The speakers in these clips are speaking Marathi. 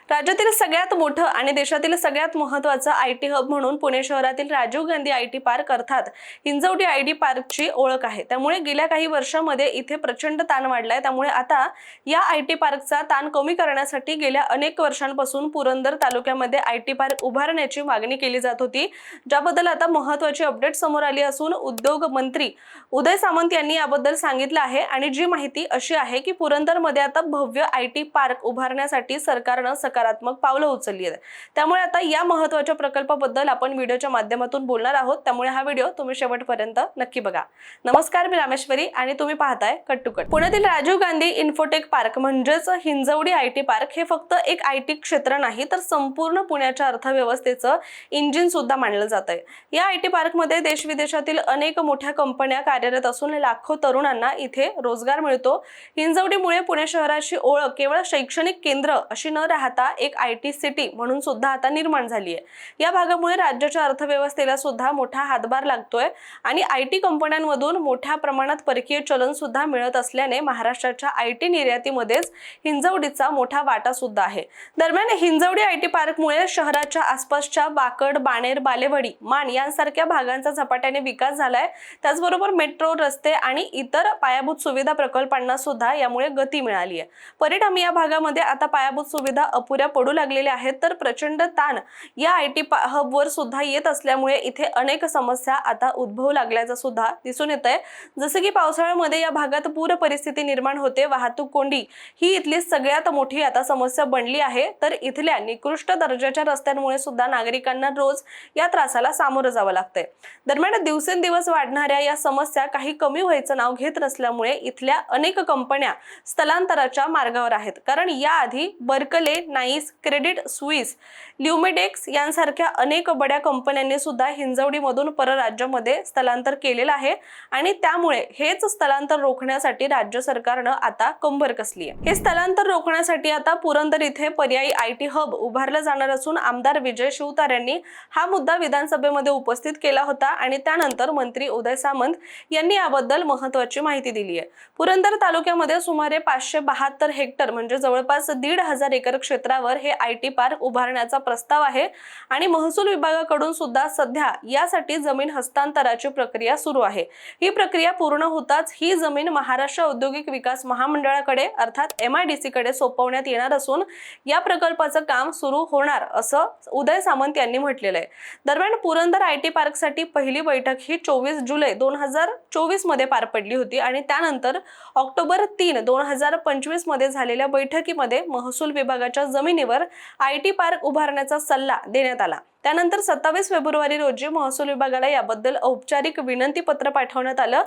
राज्यातील सगळ्यात मोठं आणि देशातील सगळ्यात महत्त्वाचं आयटी हब म्हणून पुणे शहरातील राजीव गांधी आयटी पार्क अर्थात हिंजवडी आयटी पार्कची ओळख आहे। त्यामुळे गेल्या काही वर्षांमध्ये इथे प्रचंड ताण वाढलाय। त्यामुळे आता या आयटी पार्कचा ताण कमी करण्यासाठी गेल्या अनेक वर्षांपासून पुरंदर तालुक्यामध्ये आयटी पार्क उभारण्याची मागणी केली जात होती, ज्याबद्दल आता महत्त्वाची अपडेट समोर आली असून उद्योग मंत्री उदय सामंत यांनी याबद्दल सांगितलं आहे। आणि जी माहिती अशी आहे की पुरंदरमध्ये आता भव्य आयटी पार्क उभारण्यासाठी सरकारने सकारात्मक पावलं उचलली आहेत। त्यामुळे आता या महत्त्वाच्या प्रकल्पाबद्दल आपण व्हिडिओच्या माध्यमातून बोलणार आहोत, त्यामुळे हा व्हिडिओ तुम्ही शेवटपर्यंत नक्की बघा। नमस्कार, मी रामेश्वरी आणि तुम्ही पाहताय कट टू कट। पुण्यातील राजीव गांधी इन्फोटेक पार्क म्हणजेच हिंजवडी आयटी पार्क हे फक्त एक आयटी क्षेत्र नाही तर संपूर्ण पुण्याच्या अर्थव्यवस्थेचं इंजिन सुद्धा मानलं जात आहे। या आयटी पार्कमध्ये देश विदेशातील अनेक मोठ्या कंपन्या कार्यरत असून लाखो तरुणांना इथे रोजगार मिळतो। हिंजवडीमुळे पुणे शहराची ओळख केवळ शैक्षणिक केंद्र अशी न राहता एक आयटी सिटी म्हणून सुद्धा आता निर्माण झाली आहे। या भागामुळे राज्याच्या अर्थव्यवस्थेला सुद्धा मोठा हातभार लागतोय आणि आयटी कंपन्यांमधून मोठ्या प्रमाणात परकीय चलन सुद्धा मिळत असल्याने महाराष्ट्राच्या आयटी निर्यातीमध्येच हिंजवडीचा मोठा वाटा सुद्धा आहे। दरम्यान हिंजवडी आयटी पार्कमुळे शहराच्या आसपासच्या बाकड, बाणेर, बालेवाडी, मान यांसारख्या भागांचा झपाट्याने विकास झालाय। त्याचबरोबर मेट्रो, रस्ते आणि इतर पायाभूत सुविधा प्रकल्पांना सुद्धा यामुळे गती मिळाली आहे। परिणामी या भागामध्ये आता पायाभूत सुविधा अपुऱ्या पडू लागलेल्या आहेत, तर प्रचंड ताण या आयटी हबवर सुद्धा येत असल्यामुळे इथे अनेक समस्या आता उद्भवू लागल्याचं सुद्धा दिसून येत आहे। जसे की पावसाळ्यामध्ये या भागात पूर परिस्थिती निर्माण होते, वाहतूक कोंडी ही इथली सगळ्यात मोठी आता समस्या बनली आहे। तर इथल्या निकृष्ट दर्जाच्या रस्त्यांमुळे सुद्धा नागरिकांना रोज या त्रासाला सामोरं जावं लागतंय। दरम्यान दिवसेंदिवस वाढणाऱ्या या समस्या काही कमी व्हायचं नाव घेत नसल्यामुळे इथल्या अनेक कंपन्या स्थलांतराच्या मार्गावर आहेत। कारण याआधी बर्कले, नाईस, क्रेडिट स्विस, ल्युमेडेक्स यांसारख्या अनेक बड्या कंपन्यांनी सुद्धा हिंजवडीमधून परराज्यामध्ये स्थलांतर केलेलं आहे आणि त्यामुळे हेच स्थलांतर रोखण्यासाठी राज्य सरकारनं आता कंबर कसली आहे। हे स्थलांतर रोखण्यासाठी आता पुरंदर इथे पर्यायी आयटी हब उभारलं जाणार असून आमदार विजय शिवतारे यांनी हा मुद्दा विधानसभेमध्ये उपस्थित केला होता आणि त्यानंतर मंत्री उदय सामंत यांनी याबद्दल महत्त्वाची माहिती दिली आहे। पुरंदर तालुक्यामध्ये सुमारे 572 हेक्टर म्हणजे जवळपास 1,500 एकर क्षेत्रावर हे आयटी पार्क उभारण्याचा प्रस्ताव आहे आणि महसूल विभागाकडून सुद्धा सध्या यासाठी जमीन हस्तांतराची प्रक्रिया सुरू आहे। ही प्रक्रिया पूर्ण होताच ही जमीन महाराष्ट्र औद्योगिक विकास महामंडळाकडे अर्थात MIDC कडे सोपवण्यात येणार असून या प्रकल्पाचं काम सुरू होणार असं उदय सामंत यांनी म्हटलेलं आहे। दरम्यान पुरंदर आयटी पार्कसाठी पहिली बैठक ही 24 जुलै 2024 मध्ये पार पडली होती आणि त्यानंतर ऑक्टोबर 3, 2025 मध्ये झालेल्या बैठकीमध्ये महसूल विभागाच्या जमिनीवर आयटी पार्क उभारण्याचा सल्ला देण्यात आला। त्यानंतर 27 फेब्रुवारी रोजी महसूल विभागाला याबद्दल औपचारिक विनंती पत्र पाठवण्यात आलं।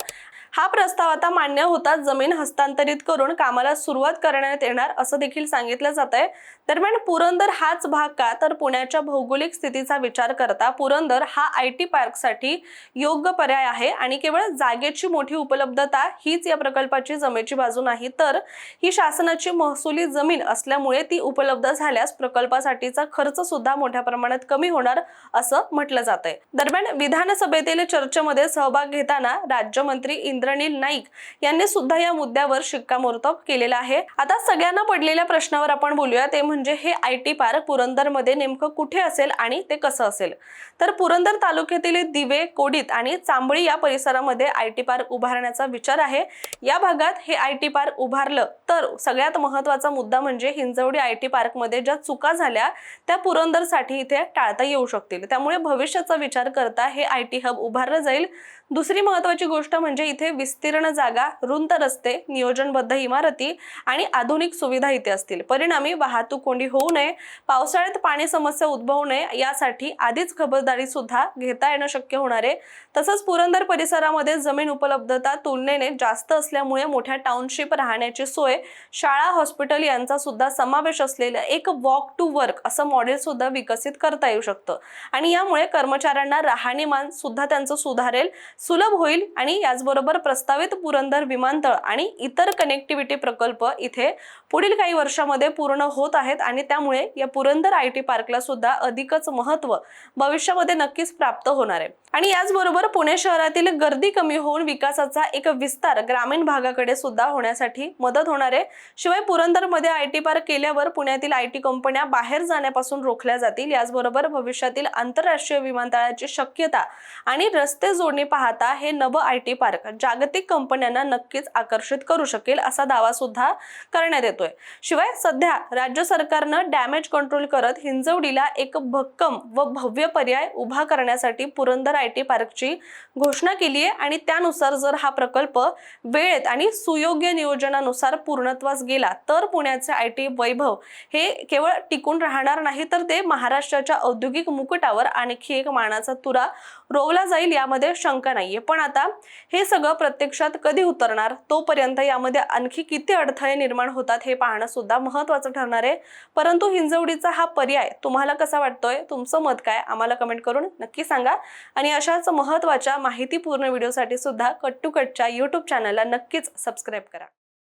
हा प्रस्ताव आता मान्य होताच जमीन हस्तांतरित करून कामाला सुरुवात करण्यात येणार असं देखील सांगितलं जात आहे। दरम्यान पुरंदर हाच भाग का, तर पुण्याच्या भौगोलिक स्थितीचा विचार करता पुरंदर हा आयटी पार्कसाठी योग्य पर्याय आहे आणि केवळ जागेची मोठी उपलब्धता हीच या प्रकल्पाची जमेची बाजू नाही, तर ही शासनाची महसुली जमीन असल्यामुळे ती उपलब्ध झाल्यास प्रकल्पासाठीचा खर्च सुद्धा मोठ्या प्रमाणात कमी होणार असं म्हटलं जात आहे। दरम्यान विधानसभेतील चर्चेमध्ये सहभाग घेताना राज्यमंत्री इंद्रनील नाईक यांनी सुद्धा या मुद्द्यावर शिक्कामोर्तब केलेला आहे। आता सगळ्यांना पडलेल्या प्रश्नावर आपण बोलूया, ते म्हणजे हे आयटी पार्क पुरंदरमध्ये नेमकं कुठे असेल आणि ते कसं असेल। तर पुरंदर तालुक्यातील दिवे, कोडीत आणि चांबळी या परिसरामध्ये आयटी पार्क उभारण्याचा विचार आहे। या भागात हे आयटी पार्क उभारलं तर सगळ्यात महत्त्वाचा मुद्दा म्हणजे हिंजवडी आयटी पार्कमध्ये ज्या चुका झाल्या त्या पुरंदरसाठी इथे टाळता येऊ शकतील। त्यामुळे भविष्याचा विचार करता हे आयटी हब उभारलं जाईल। दुसरी महत्त्वाची गोष्ट म्हणजे इथे विस्तीर्ण जागा, रुंद रस्ते, नियोजनबद्ध इमारती आणि आधुनिक सुविधा इथे असतील। परिणामी वाहतूक कोंडी होऊ नये, पावसाळ्यात पाणी समस्या उद्भवू नये यासाठी आधीच खबरदारी सुद्धा घेता येणं शक्य होणार आहे। तसंच पुरंदर परिसरामध्ये जमीन उपलब्धता तुलनेने जास्त असल्यामुळे मोठ्या टाउनशिप, राहण्याची सोय, शाळा, हॉस्पिटल यांचा सुद्धा समावेश असलेलं एक वॉक टू वर्क असं मॉडेल सुद्धा विकसित करता येऊ शकतं आणि यामुळे कर्मचाऱ्यांना राहणीमान सुद्धा त्यांचं सुधारेल, सुलभ होईल आणि याचबरोबर प्रस्तावित पुरंदर विमानतळ आणि इतर कनेक्टिव्हिटी प्रकल्प इथे पुढील काही वर्षांमध्ये पूर्ण होत आहेत आणि त्यामुळे या पुरंदर आयटी पार्कला सुद्धा अधिकच महत्त्व भविष्यामध्ये नक्कीच प्राप्त होणार आहे। आणि याचबरोबर पुणे शहरातील गर्दी कमी होऊन विकासाचा एक विस्तार ग्रामीण भागाकडे सुद्धा होण्यासाठी मदत होणार आहे। शिवाय पुरंदरमध्ये आयटी पार्क केल्यावर पुण्यातील आयटी कंपन्या बाहेर जाण्यापासून रोखल्या जातील। याचबरोबर भविष्यातील आंतरराष्ट्रीय विमानतळाची शक्यता आणि रस्ते जोडणी पाहता हे नवं आयटी पार्क जागतिक कंपन्यांना नक्कीच आकर्षित करू शकेल असा दावा सुद्धा करण्यात येतोय। शिवाय सध्या राज्य सरकारनं डॅमेज कंट्रोल करत हिंजवडीला एक भक्कम व भव्य पर्याय उभा करण्यासाठी पुरंदर आयटी पार्कची घोषणा केली आहे आणि त्यानुसार जर हा प्रकल्प वेळेत आणि सुयोग्य नियोजनानुसार पूर्णत्वास गेला तर पुण्याचे आयटी वैभव हे केवळ टिकून राहणार नाही तर ते महाराष्ट्राच्या औद्योगिक मुकुटावर आणखी एक मानाचा तुरा रोवला जाईल यामध्ये शंका नाहीये। पण आता हे सगळं प्रत्यक्षात कधी उतरणार तोपर्यंत यामध्ये आणखी किती अडथळे निर्माण होतात हे पाहणं सुद्धा महत्त्वाचं ठरणार आहे। परंतु हिंजवडीचा हा पर्याय तुम्हाला कसा वाटतोय, तुमचं मत काय आम्हाला कमेंट करून नक्की सांगा आणि अशाच महत्त्वाच्या माहितीपूर्ण व्हिडिओसाठी सुद्धा कट टू कटच्या YouTube चॅनलला नक्कीच सबस्क्राइब करा।